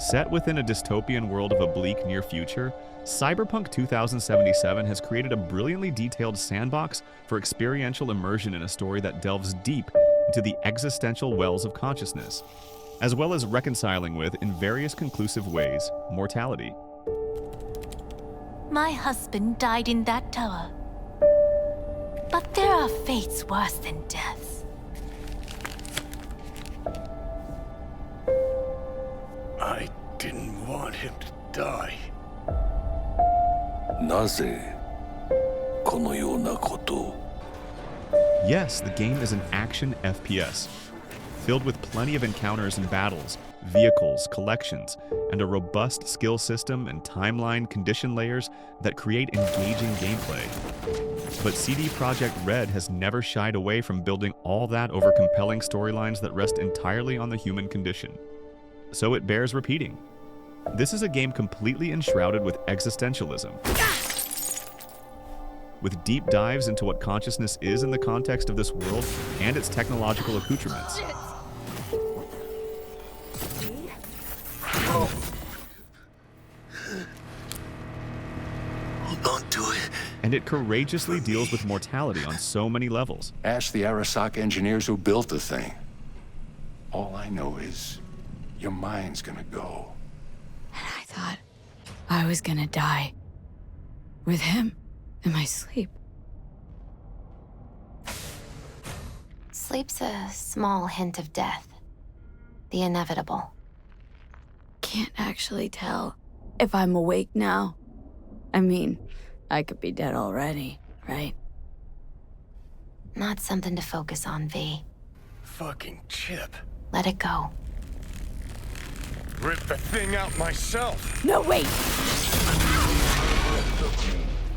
Set within a dystopian world of a bleak near future, Cyberpunk 2077 has created a brilliantly detailed sandbox for experiential immersion in a story that delves deep into the existential wells of consciousness, as well as reconciling with, in various conclusive ways, mortality. My husband died in that tower. But there are fates worse than deaths. I didn't want him to die. なぜこのようなことを? Yes, the game is an action FPS, filled with plenty of encounters and battles, vehicles, collections, and a robust skill system and timeline condition layers that create engaging gameplay. But CD Projekt Red has never shied away from building all that over compelling storylines that rest entirely on the human condition. So it bears repeating. This is a game completely enshrouded with existentialism, with deep dives into what consciousness is in the context of this world and its technological accoutrements. Hold on to it. And it courageously deals with mortality on so many levels. Ask the Arasaka engineers who built the thing. All I know is your mind's gonna go. And I thought I was gonna die with him in my sleep. Sleep's a small hint of death. The inevitable. Can't actually tell if I'm awake now. I mean, I could be dead already, right? Not something to focus on, V. Fucking Chip. Let it go. Rip the thing out myself. No, wait!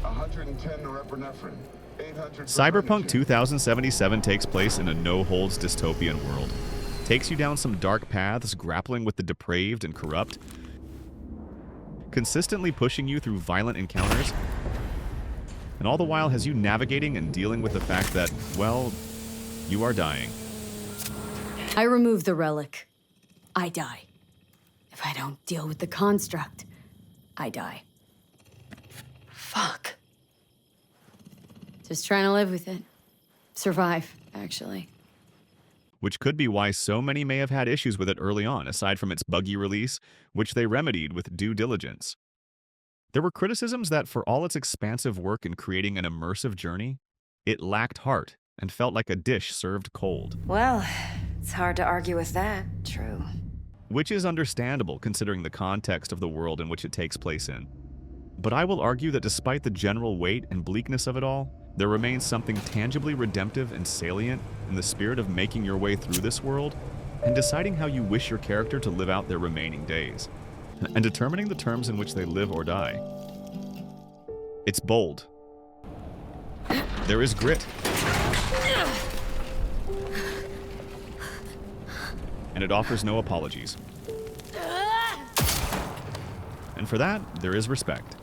110 norepinephrine. 800 Cyberpunk 2077 takes place in a no-holds dystopian world. Takes you down some dark paths, grappling with the depraved and corrupt, consistently pushing you through violent encounters, and all the while has you navigating and dealing with the fact that, well, you are dying. I remove the relic. I die. If I don't deal with the construct, I die. Fuck. Just trying to live with it. Survive, actually. Which could be why so many may have had issues with it early on, aside from its buggy release, which they remedied with due diligence. There were criticisms that for all its expansive work in creating an immersive journey, it lacked heart and felt like a dish served cold. Well, it's hard to argue with that. True. Which is understandable considering the context of the world in which it takes place in. But I will argue that despite the general weight and bleakness of it all, there remains something tangibly redemptive and salient in the spirit of making your way through this world and deciding how you wish your character to live out their remaining days, and determining the terms in which they live or die. It's bold. There is grit. And it offers no apologies. And for that, there is respect.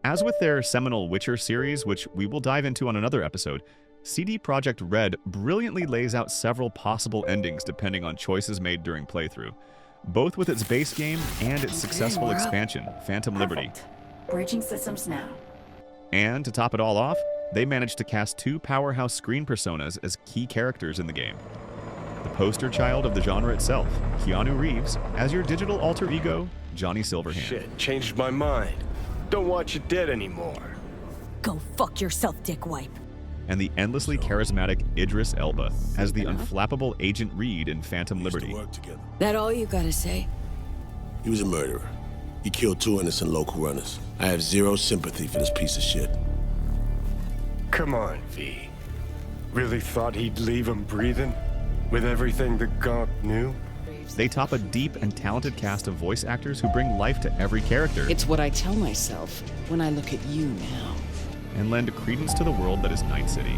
As with their seminal Witcher series, which we will dive into on another episode, CD Projekt Red brilliantly lays out several possible endings depending on choices made during playthrough, both with its base game and its successful expansion, Phantom Liberty. Bridging systems now. And to top it all off, they managed to cast two powerhouse screen personas as key characters in the game. The poster child of the genre itself, Keanu Reeves, as your digital alter ego, Johnny Silverhand. Shit, changed my mind. Don't watch it dead anymore. Go fuck yourself, dickwipe. And the endlessly charismatic Idris Elba as the unflappable Agent Reed in Phantom Liberty. That all you gotta say? He was a murderer. He killed 2 innocent local runners. I have zero sympathy for this piece of shit. Come on, V. Really thought he'd leave him breathing? With everything the Gonk knew? They top a deep and talented cast of voice actors who bring life to every character. It's what I tell myself when I look at you now. And lend credence to the world that is Night City.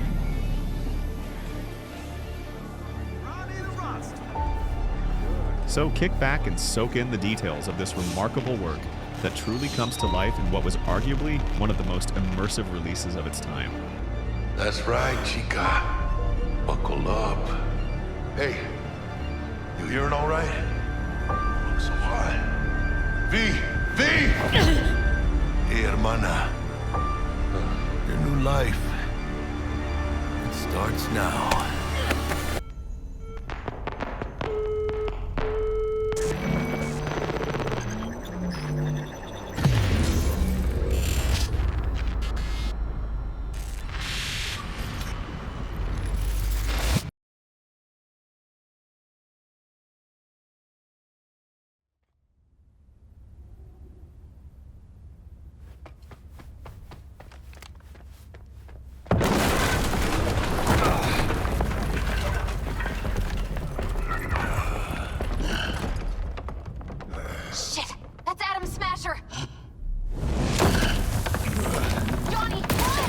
So kick back and soak in the details of this remarkable work that truly comes to life in what was arguably one of the most immersive releases of its time. That's right, chica. Buckle up. Hey, you hearing all right? So what? V! Hey, hermana. Your new life. It starts now. Shit! That's Adam Smasher! Johnny, run!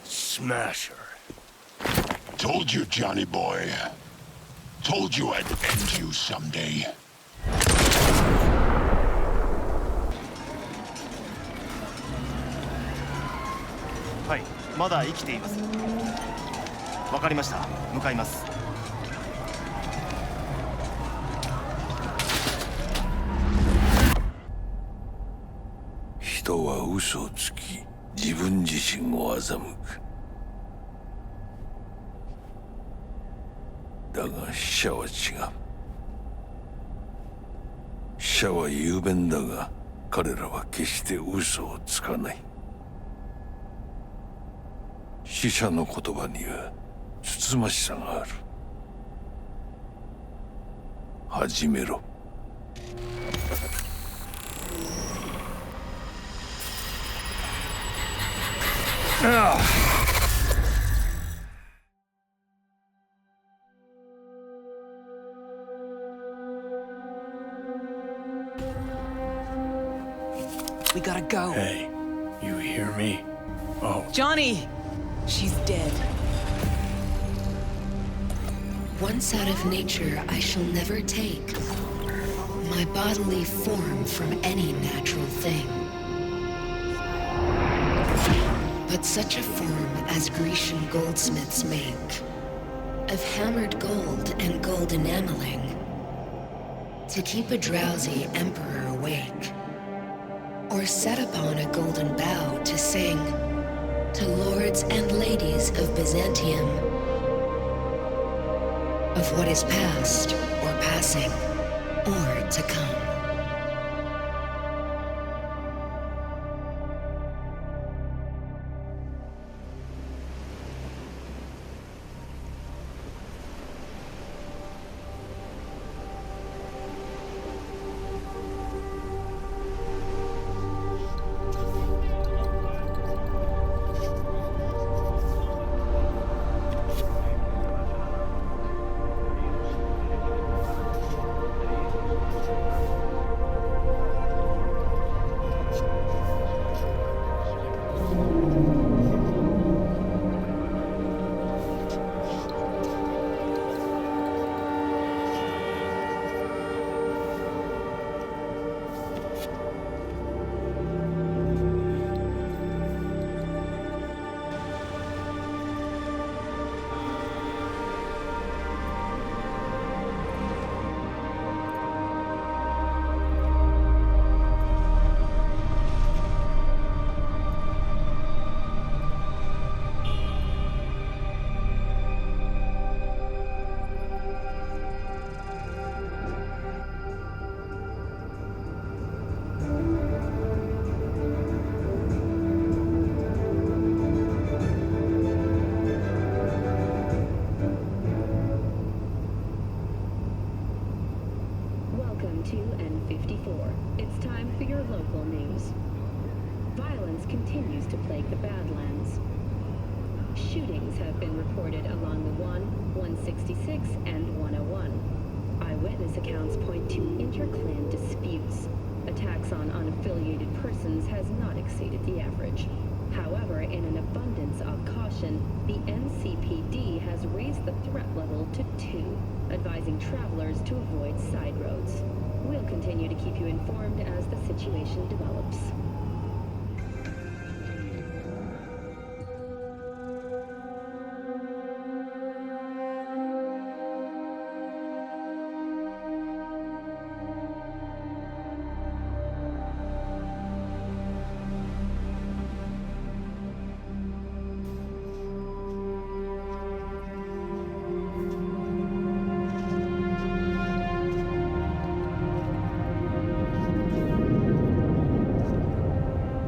Smasher. Told you, Johnny boy. Told you I'd end you someday. Hi, まだ生きています。わかりました。向かいます。人は嘘をつき、自分自身を欺く。だが死者は違う。死者は雄弁だが、彼らは決して嘘をつかない。死者の言葉にはつつましさがある。始めろ。We gotta go. Hey, you hear me? Oh. Johnny! She's dead. Once out of nature, I shall never take my bodily form from any natural thing. But such a form as Grecian goldsmiths make, of hammered gold and gold enameling, to keep a drowsy emperor awake, or set upon a golden bough to sing to lords and ladies of Byzantium, of what is past or passing or to come. Shootings have been reported along the 166, and 101. Eyewitness accounts point to inter-clan disputes. Attacks on unaffiliated persons has not exceeded the average. However, in an abundance of caution, caution, the NCPD has raised the threat level to 2, advising travelers to avoid side roads. We'll continue to keep you informed as the situation develops.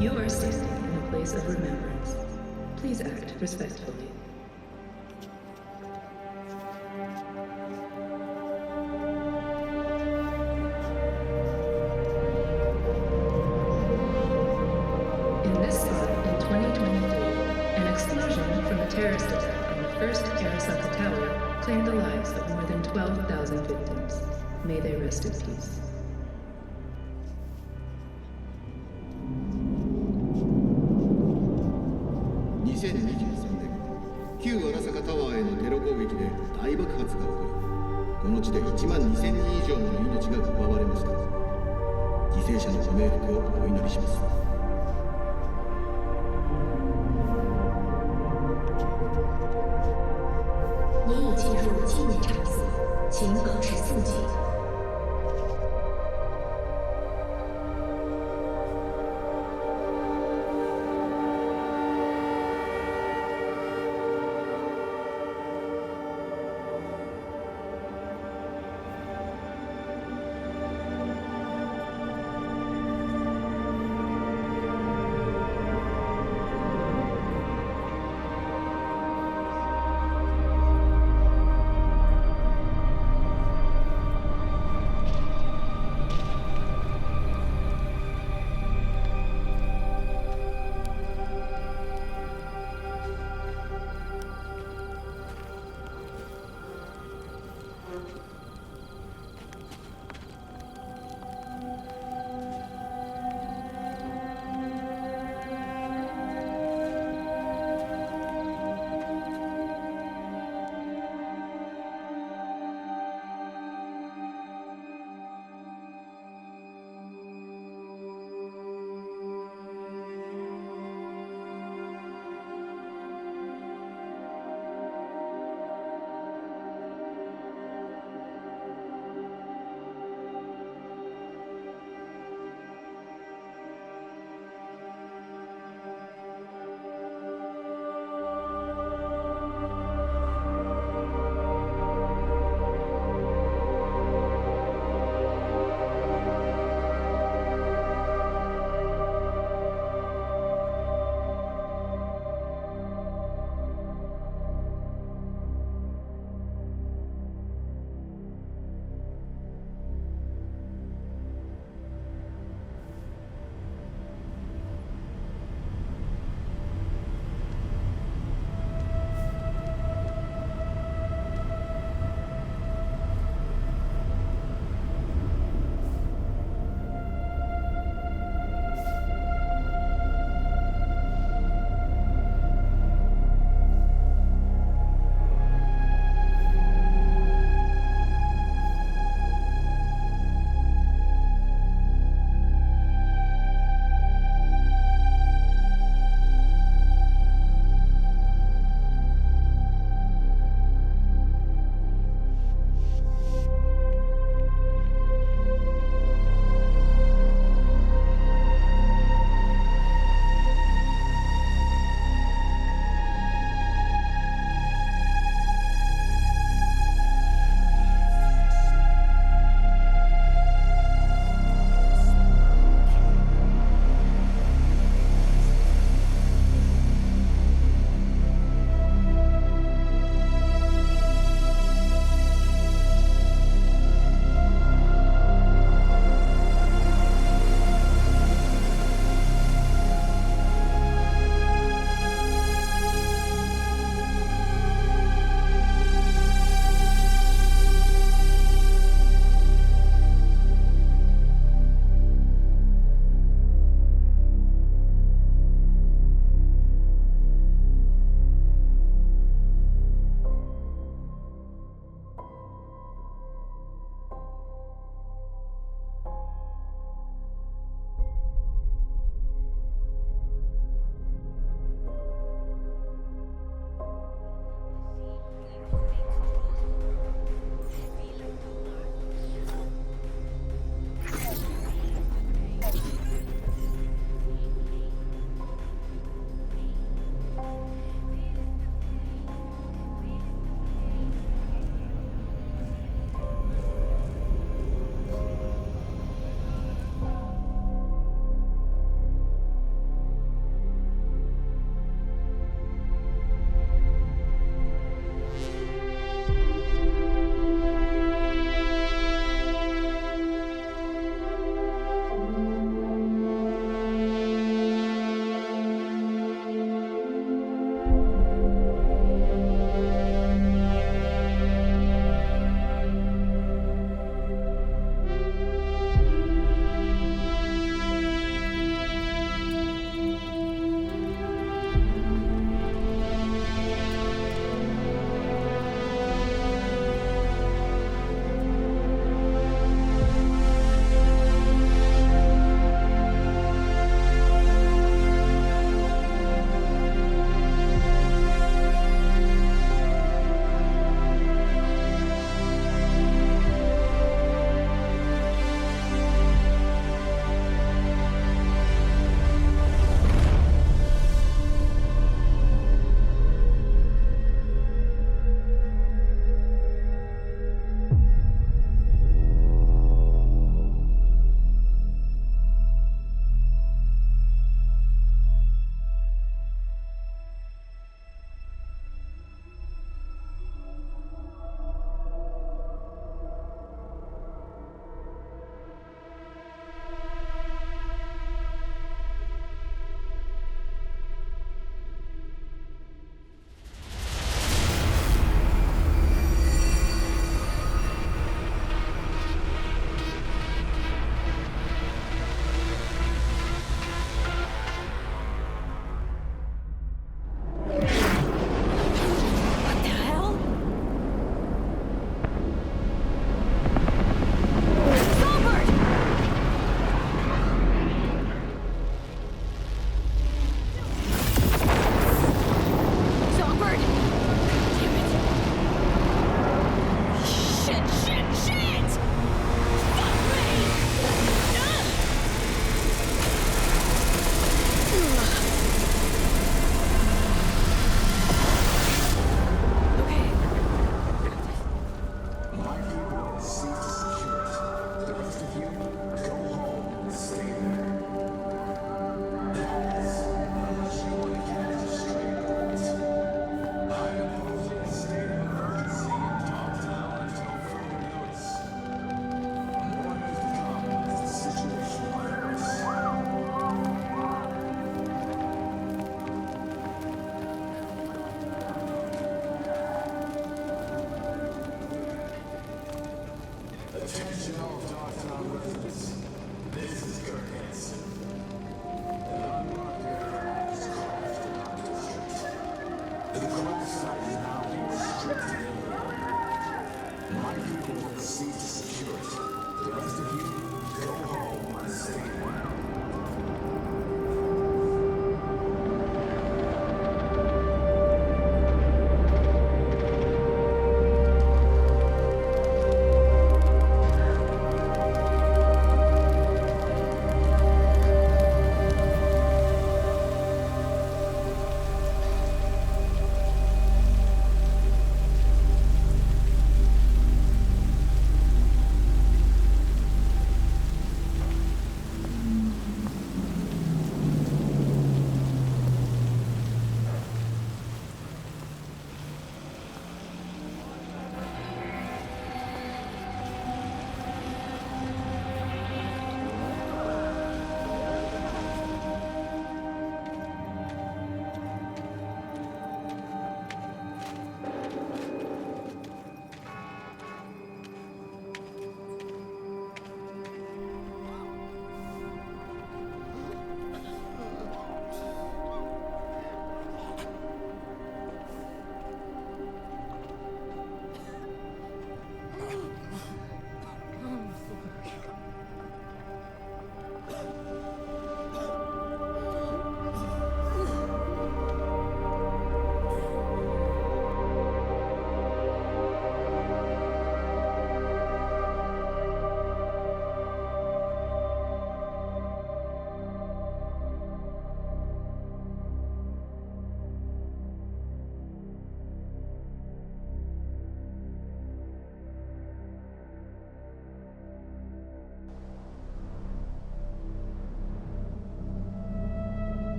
You are standing in a place of remembrance. Please act respectfully. In this spot in 2023, an explosion from a terrorist attack on the first Arasaka Tower claimed the lives of more than 12,000 victims. May they rest in peace.旧荒坂タワーへのテロ攻撃で大爆発が起こり、この地で1万2000人以上もの命が奪われました。犠牲者のご冥福をお祈りします。你已进入纪念场所，请保持肃静。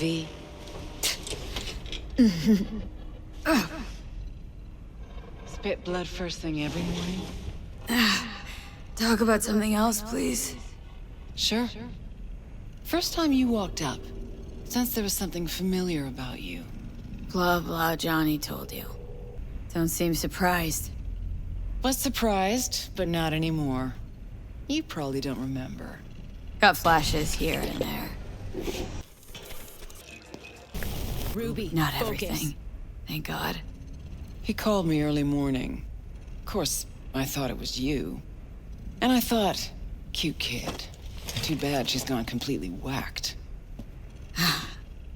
V. Spit blood first thing every morning? Talk about something else, please. Sure. First time you walked up, sensed there was something familiar about you. Blah, blah, Johnny told you. Don't seem surprised. Was surprised, but not anymore. You probably don't remember. Got flashes here and there. Ruby, Not focus. everything. Thank God. He called me early morning. Of course, I thought it was you. And I thought, cute kid. Too bad she's gone completely whacked.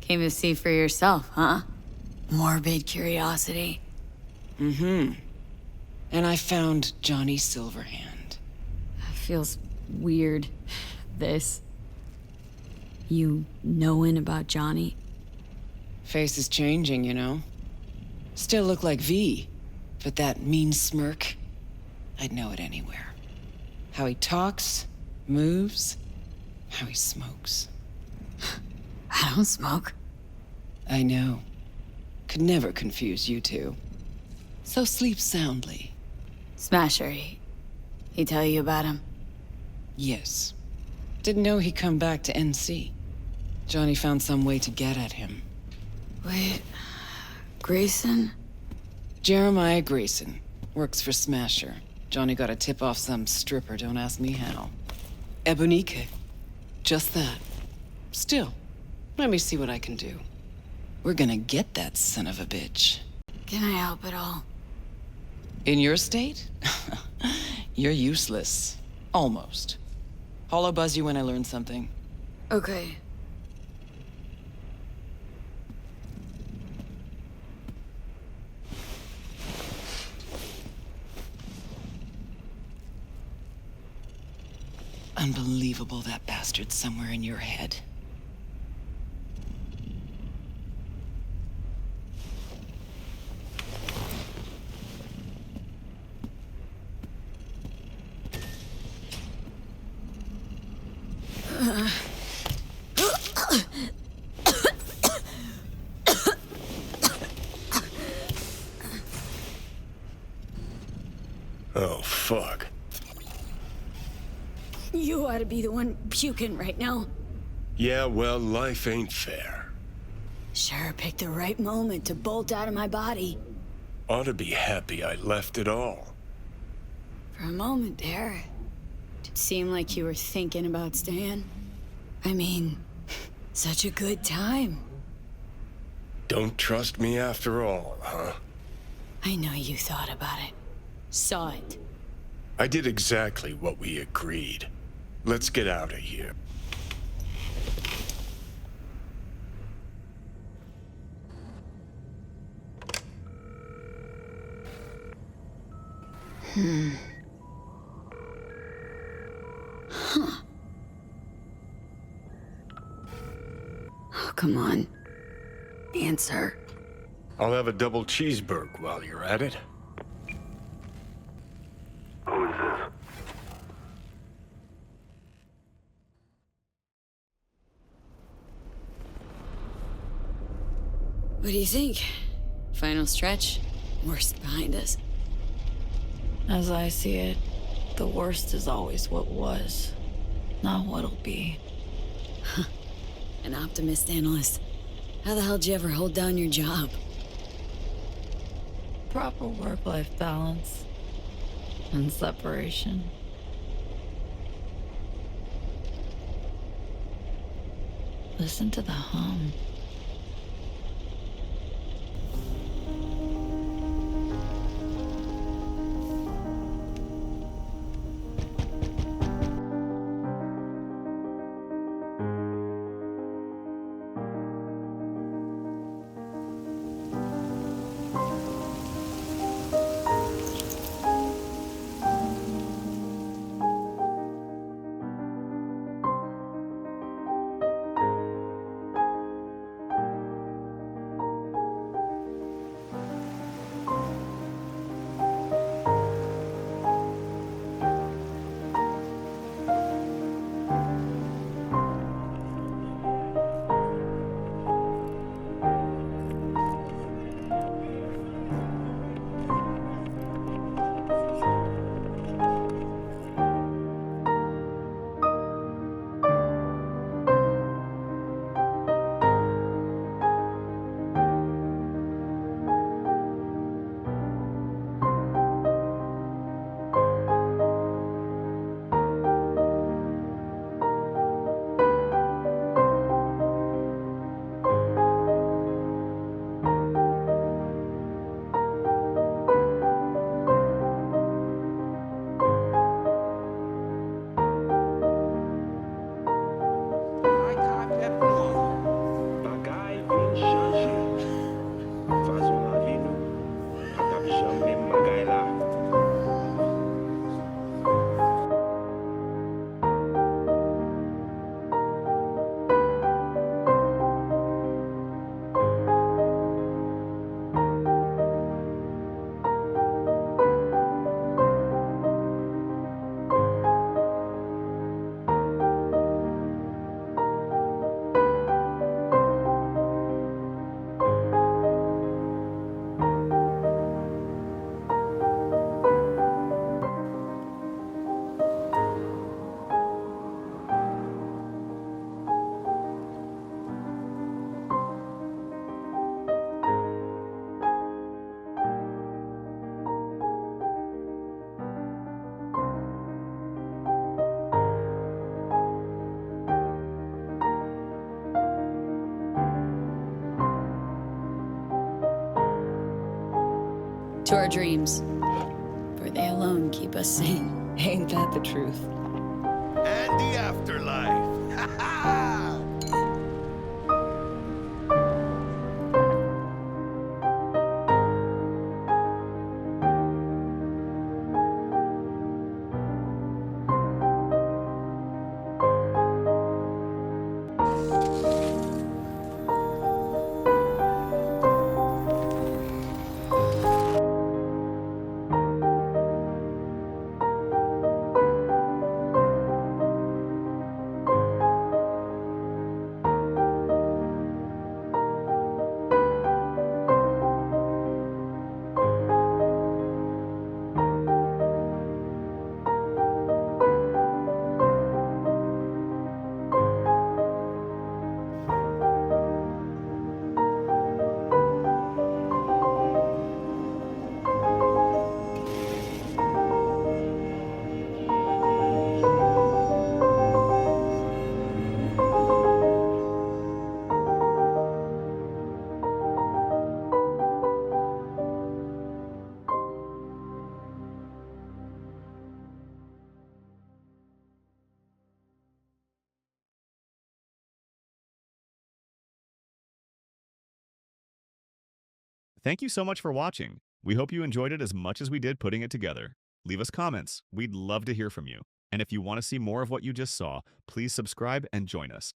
Came to see for yourself, huh? Morbid curiosity. Mm-hmm. And I found Johnny Silverhand. Feels weird, this. You knowing about Johnny? Face is changing, you know? Still look like V, but that mean smirk, I'd know it anywhere. How he talks, moves, how he smokes. I don't smoke. I know. Could never confuse you two. So sleep soundly. Smasher, he tell you about him? Yes. Didn't know he'd come back to NC. Johnny found some way to get at him. Wait, Grayson? Jeremiah Grayson. Works for Smasher. Johnny got a tip off some stripper, don't ask me how. Ebonique. Just that. Still, let me see what I can do. We're gonna get that son of a bitch. Can I help at all? In your state? You're useless. Almost. I'll buzz you when I learn something. Okay. Unbelievable that bastard's somewhere in your head. Oh, fuck. You ought to be the one puking right now. Yeah, well, life ain't fair. Sure picked the right moment to bolt out of my body. Ought to be happy I left it all. For a moment there, it seemed like you were thinking about staying. I mean, such a good time. Don't trust me after all, huh? I know you thought about it. Saw it. I did exactly what we agreed. Let's get out of here. Huh. Oh, come on. Answer. I'll have a double cheeseburger while you're at it. Who is this? What do you think? Final stretch? Worst behind us? As I see it, the worst is always what was, not what'll be. An optimist analyst. How the hell did you ever hold down your job? Proper work-life balance. And separation. Listen to the hum. our dreams, for they alone keep us sane. Ain't that the truth? And the afterlife. Ha ha! Thank you so much for watching. We hope you enjoyed it as much as we did putting it together. Leave us comments. We'd love to hear from you. And if you want to see more of what you just saw, please subscribe and join us.